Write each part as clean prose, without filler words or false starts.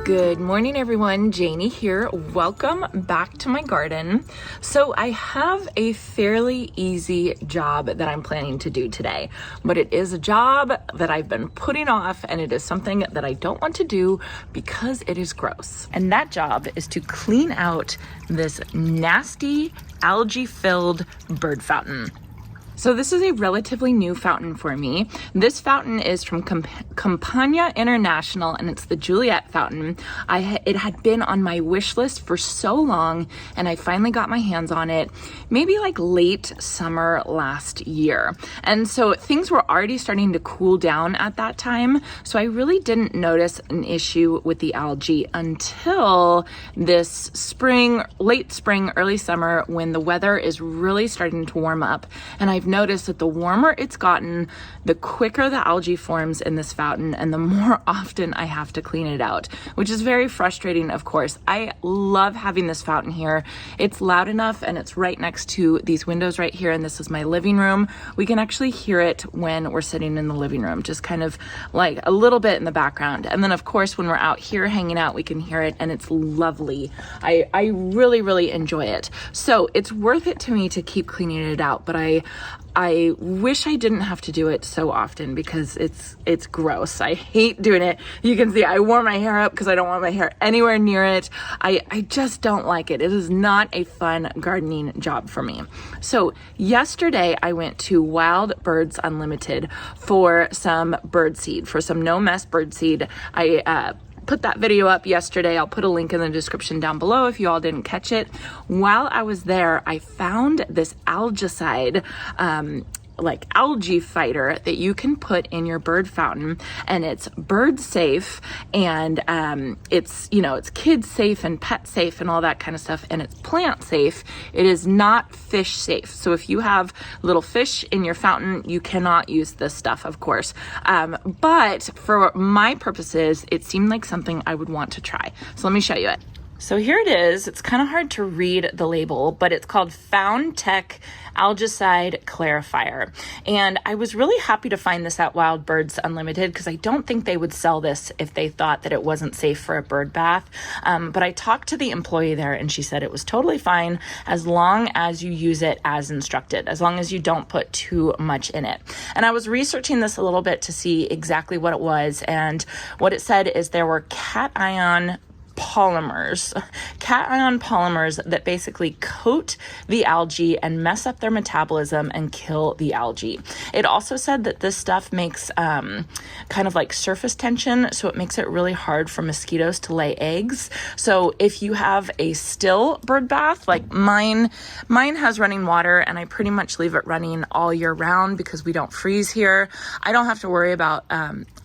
Good morning everyone, Janie here. Welcome back to my garden. So I have a fairly easy job that I'm planning to do today, but it is a job that I've been putting off and it is something that I don't want to do because it is gross. And that job is to clean out this nasty algae-filled bird fountain. So this is a relatively new fountain for me. This fountain is from Campania International and it's the Juliet fountain. It had been on my wish list for so long and I finally got my hands on it maybe like late summer last year. And so things were already starting to cool down at that time. So I really didn't notice an issue with the algae until this spring, late spring, early summer when the weather is really starting to warm up. And I've noticed that the warmer it's gotten, the quicker the algae forms in this fountain and the more often I have to clean it out, which is very frustrating, of course. I love having this fountain here. It's loud enough and it's right next to these windows right here, and this is my living room. We can actually hear it when we're sitting in the living room, just kind of like a little bit in the background. And then of course, when we're out here hanging out, we can hear it and it's lovely. I really enjoy it. So it's worth it to me to keep cleaning it out, but I wish I didn't have to do it so often because it's gross. I hate doing it. You can see I wore my hair up because I don't want my hair anywhere near it. I just don't like it. It is not a fun gardening job for me. So yesterday I went to Wild Birds Unlimited for some bird seed, for some no mess bird seed. I put that video up yesterday. I'll put a link in the description down below if you all didn't catch it. While I was there, I found this algaecide, like algae fighter that you can put in your bird fountain, and it's bird safe and it's, you know, it's kid safe and pet safe and all that kind of stuff, and it's plant safe. It is not fish safe. So if you have little fish in your fountain, you cannot use this stuff, of course. But for my purposes, it seemed like something I would want to try. So let me show you it. So here it is. It's kind of hard to read the label, but it's called Found Tech Algaecide Clarifier. And I was really happy to find this at Wild Birds Unlimited because I don't think they would sell this if they thought that it wasn't safe for a bird bath. But I talked to the employee there and she said it was totally fine as long as you use it as instructed, as long as you don't put too much in it. And I was researching this a little bit to see exactly what it was. And what it said is there were cation polymers that basically coat the algae and mess up their metabolism and kill the algae. It also said that this stuff makes kind of like surface tension, so it makes it really hard for mosquitoes to lay eggs. So if you have a still bird bath, like mine has running water and I pretty much leave it running all year round because we don't freeze here. I don't have to worry about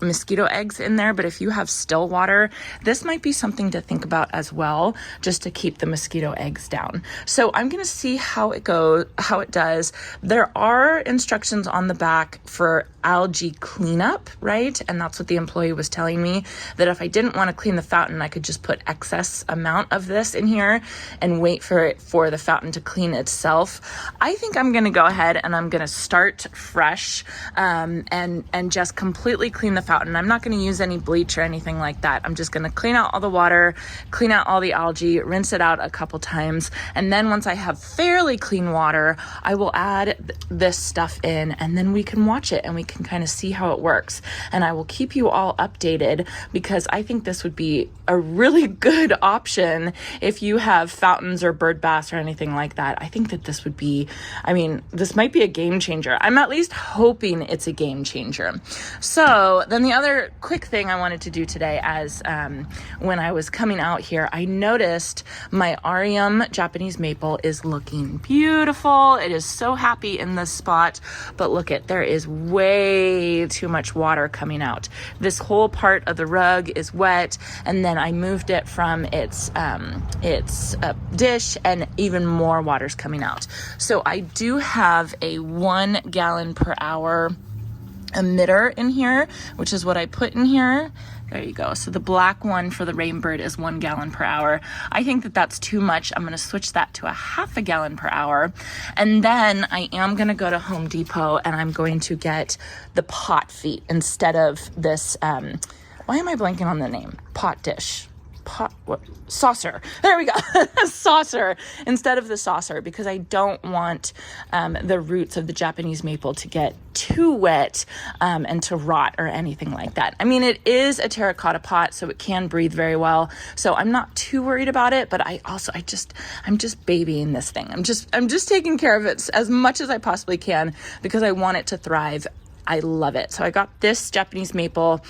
mosquito eggs in there, but if you have still water, this might be something to think about as well, just to keep the mosquito eggs down. So I'm going to see how it does. There are instructions on the back for algae cleanup, right? And that's what the employee was telling me, that if I didn't want to clean the fountain, I could just put excess amount of this in here and wait for the fountain to clean itself. I think I'm going to go ahead and I'm going to start fresh and just completely clean the fountain. I'm not going to use any bleach or anything like that. I'm just going to clean out all the water, clean out all the algae, rinse it out a couple times, and then once I have fairly clean water, I will add this stuff in, and then we can watch it and we can kind of see how it works. And I will keep you all updated because I think this would be a really good option if you have fountains or bird baths or anything like that. I think that this would be, I mean, this might be a game changer. I'm at least hoping it's a game changer. So then the other quick thing I wanted to do today, as when I was coming out here, I noticed my Arium Japanese maple is looking beautiful. It is so happy in this spot, but look at, there is way too much water coming out. This whole part of the rug is wet, and then I moved it from its dish and even more water's coming out. So I do have a 1 gallon per hour emitter in here, which is what I put in here. There you go. So the black one for the Rainbird is 1 gallon per hour. I think that that's too much. I'm going to switch that to a 1/2 gallon per hour. And then I am going to go to Home Depot and I'm going to get the pot feet instead of this, why am I blanking on the name? Pot dish. saucer. There we go. Saucer instead of the saucer, because I don't want the roots of the Japanese maple to get too wet and to rot or anything like that. I mean, it is a terracotta pot, so it can breathe very well. So I'm not too worried about it, but I'm just babying this thing. I'm just taking care of it as much as I possibly can because I want it to thrive. I love it. So I got this Japanese maple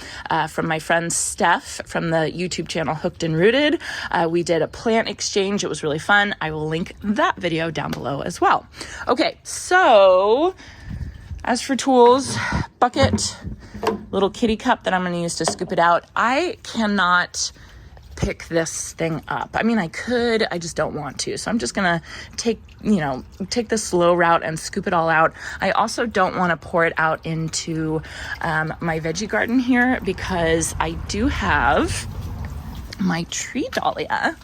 from my friend Steph from the YouTube channel Hooked and Rooted. We did a plant exchange. It was really fun. I will link that video down below as well. Okay, so as for tools, bucket, little kitty cup that I'm going to use to scoop it out. I cannot pick this thing up. I mean, I could, I just don't want to. So I'm just going to take the slow route and scoop it all out. I also don't want to pour it out into my veggie garden here because I do have my tree dahlia.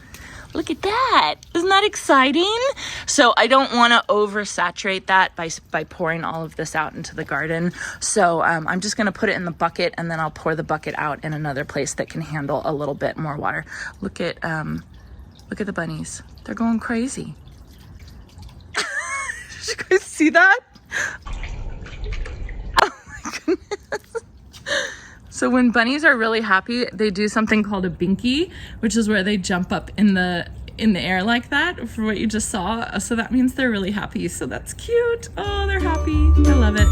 Look at that. Isn't that exciting? So I don't want to oversaturate that by pouring all of this out into the garden. So I'm just going to put it in the bucket, and then I'll pour the bucket out in another place that can handle a little bit more water. Look at the bunnies. They're going crazy. Did you guys see that? Oh my goodness. So when bunnies are really happy, they do something called a binky, which is where they jump up in the air like that for what you just saw. So that means they're really happy. So that's cute. Oh, they're happy. I love it.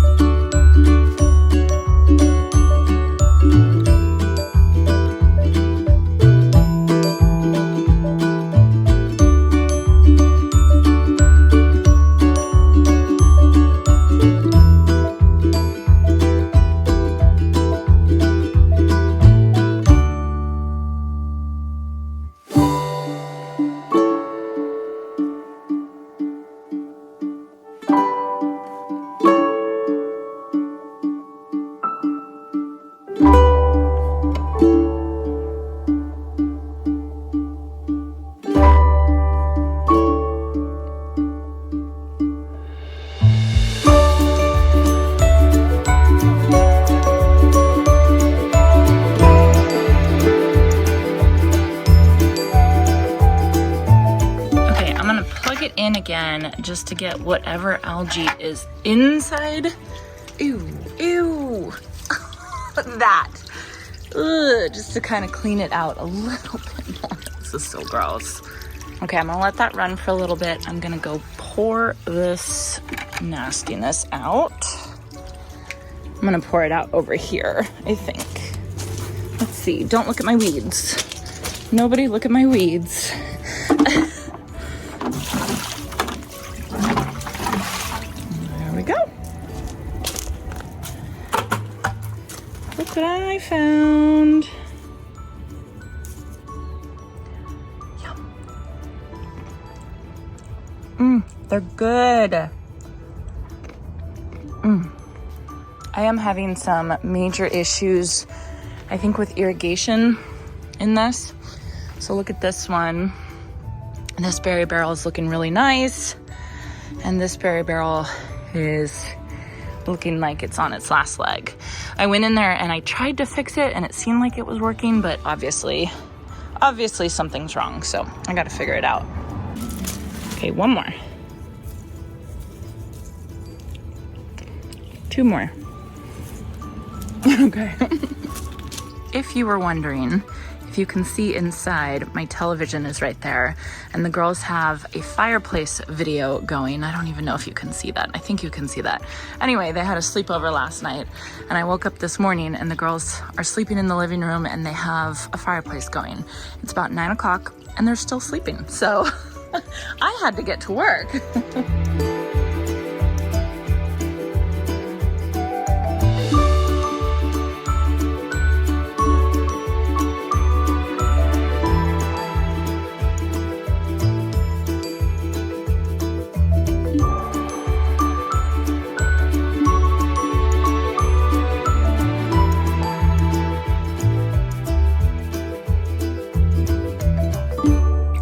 In again just to get whatever algae is inside. Ew, ew. That. Ugh, just to kind of clean it out a little bit more. This is so gross. Okay, I'm gonna let that run for a little bit. I'm gonna go pour this nastiness out. I'm gonna pour it out over here, I think. Let's see, don't look at my weeds. Nobody look at my weeds. Go. Look what I found. Yum. They're good. I am having some major issues, I think, with irrigation in this. So look at this one. This berry barrel is looking really nice. And this berry barrel is looking like it's on its last leg. I went in there and I tried to fix it and it seemed like it was working, but obviously something's wrong. So I got to figure it out. Okay, one more. Two more. Okay. If you were wondering, if you can see inside, my television is right there, and the girls have a fireplace video going. I don't even know if you can see that. I think you can see that. Anyway, they had a sleepover last night, and I woke up this morning and the girls are sleeping in the living room and they have a fireplace going. It's about 9 o'clock and they're still sleeping. So I had to get to work.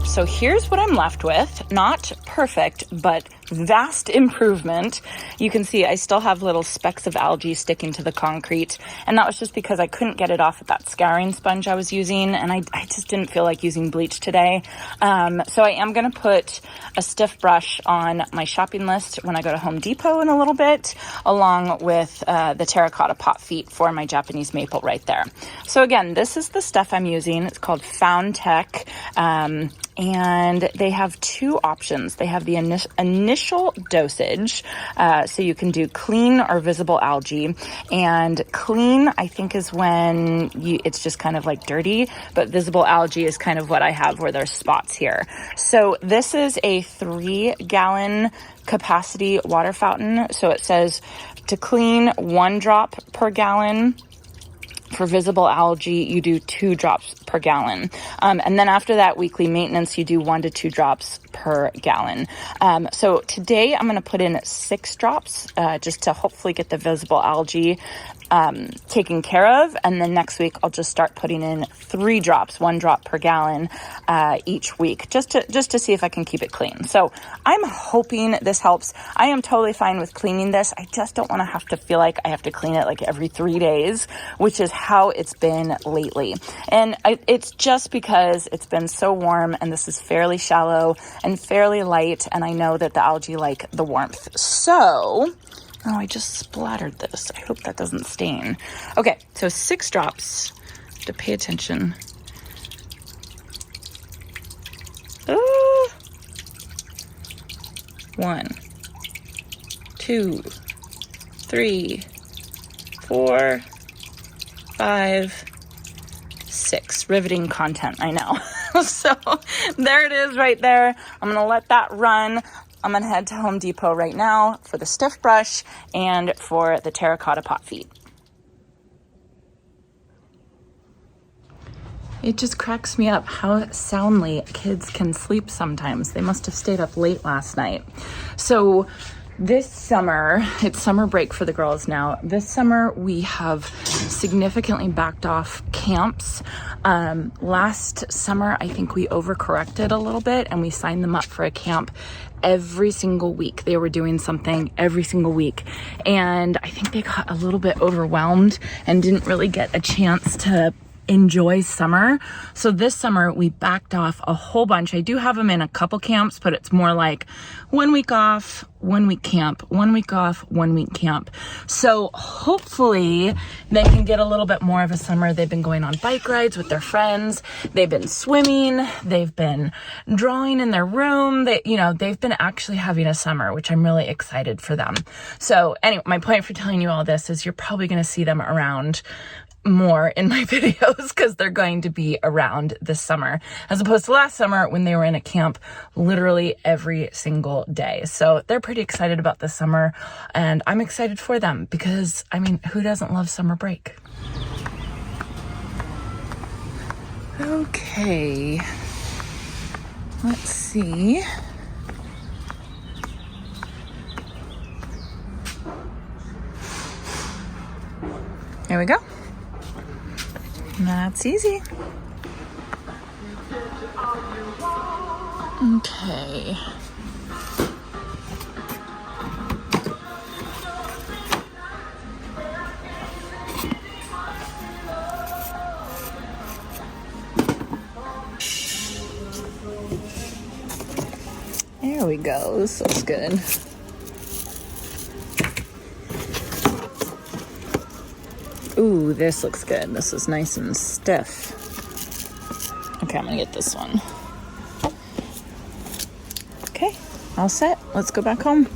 So here's what I'm left with. Not perfect, but vast improvement. You can see I still have little specks of algae sticking to the concrete, and that was just because I couldn't get it off with that scouring sponge I was using, and I just didn't feel like using bleach today. So I am going to put a stiff brush on my shopping list when I go to Home Depot in a little bit, along with the terracotta pot feet for my Japanese maple right there. So again, this is the stuff I'm using. It's called Found Tech. And they have two options. They have the initial dosage, so you can do clean or visible algae. And clean, I think, is when it's just kind of like dirty, but visible algae is kind of what I have where there's spots here. So this is a 3-gallon capacity water fountain. So it says to clean 1 drop per gallon. For visible algae, you do 2 drops per gallon. And then after that weekly maintenance, you do 1 to 2 drops per gallon. So today I'm going to put in 6 drops just to hopefully get the visible algae taken care of. And then next week I'll just start putting in 3 drops, 1 drop per gallon each week, just to see if I can keep it clean. So I'm hoping this helps. I am totally fine with cleaning this. I just don't want to have to feel like I have to clean it like every 3 days, which is how it's been lately. And it's just because it's been so warm, and this is fairly shallow and fairly light, and I know that the algae like the warmth. So, oh, I just splattered this. I hope that doesn't stain. Okay, so 6 drops. To pay attention. Oh. 1, 2, 3, 4, 5, 6. Riveting content, I know. So there it is right there. I'm going to let that run. I'm going to head to Home Depot right now for the stiff brush and for the terracotta pot feet. It just cracks me up how soundly kids can sleep sometimes. They must have stayed up late last night. So this summer, it's summer break for the girls now. This summer, we have significantly backed off camps. Last summer, I think we overcorrected a little bit and we signed them up for a camp every single week. They were doing something every single week. And I think they got a little bit overwhelmed and didn't really get a chance to enjoy summer. So this summer we backed off a whole bunch. I do have them in a couple camps, but it's more like 1 week off, 1 week camp, 1 week off, 1 week camp. So hopefully they can get a little bit more of a summer. They've been going on bike rides with their friends. They've been swimming. They've been drawing in their room. They've been actually having a summer, which I'm really excited for them. So anyway, my point for telling you all this is you're probably going to see them around more in my videos because they're going to be around this summer as opposed to last summer when they were in a camp literally every single day. So they're pretty excited about this summer, and I'm excited for them because, I mean, who doesn't love summer break? Okay, let's see. There we go. That's easy. Okay. There we go. This looks good. Ooh, this looks good. This is nice and stiff. Okay, I'm gonna get this one. Okay, all set. Let's go back home.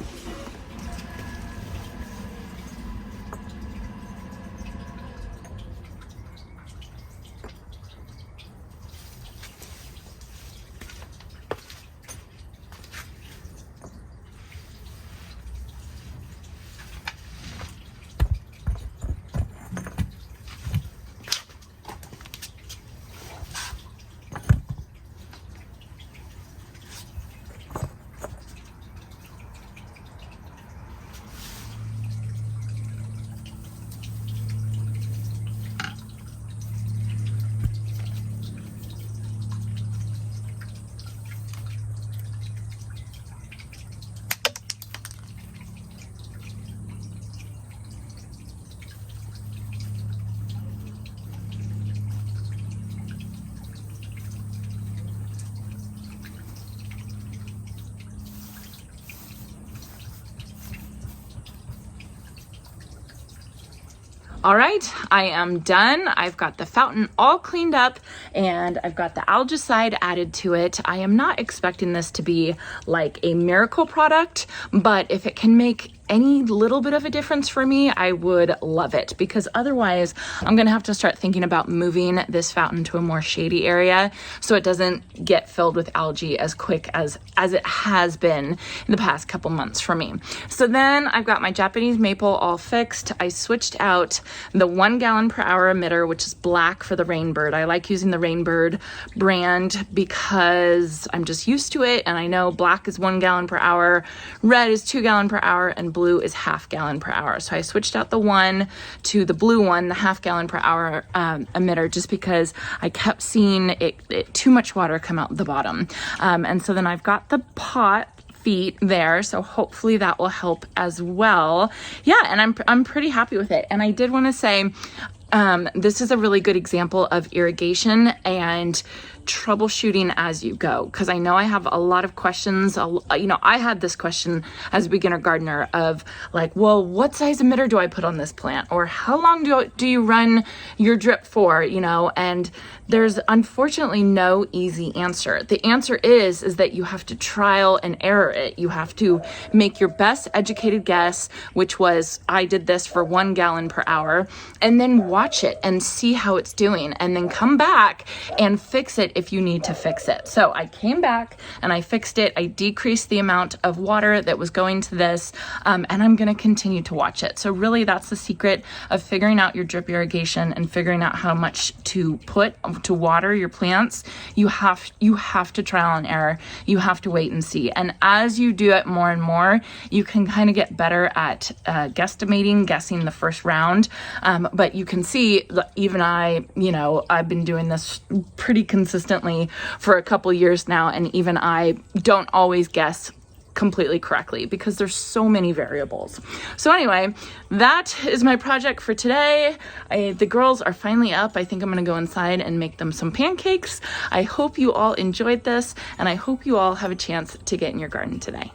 All right, I am done. I've got the fountain all cleaned up and I've got the algaecide added to it. I am not expecting this to be like a miracle product, but if it can make any little bit of a difference for me, I would love it, because otherwise I'm gonna have to start thinking about moving this fountain to a more shady area so it doesn't get filled with algae as quick as it has been in the past couple months for me. So then I've got my Japanese maple all fixed. I switched out the 1 gallon per hour emitter, which is black, for the Rainbird. I like using the Rainbird brand because I'm just used to it, and I know black is 1 gallon per hour, red is 2 gallon per hour, and blue is 1/2 gallon per hour. So I switched out the one to the blue one, the 1/2 gallon per hour emitter, just because I kept seeing it too much water come out the bottom. And so then I've got the pot feet there, so hopefully that will help as well. Yeah, and I'm pretty happy with it. And I did want to say, this is a really good example of irrigation and troubleshooting as you go, because I know I have a lot of questions. You know, I had this question as a beginner gardener of like, well, what size emitter do I put on this plant, or how long do you run your drip for, you know? And there's unfortunately no easy answer. The answer is that you have to trial and error it. You have to make your best educated guess, which was, I did this for 1 gallon per hour, and then watch it and see how it's doing, and then come back and fix it if you need to fix it. So I came back and I fixed it. I decreased the amount of water that was going to this, and I'm going to continue to watch it. So really that's the secret of figuring out your drip irrigation and figuring out how much to put to water your plants. You have to trial and error. You have to wait and see. And as you do it more and more, you can kind of get better at guessing the first round. But you can see, even I've been doing this pretty consistently for a couple years now, and even I don't always guess completely correctly because there's so many variables. So anyway, that is my project for today. The girls are finally up. I think I'm gonna go inside and make them some pancakes. I hope you all enjoyed this, and I hope you all have a chance to get in your garden today.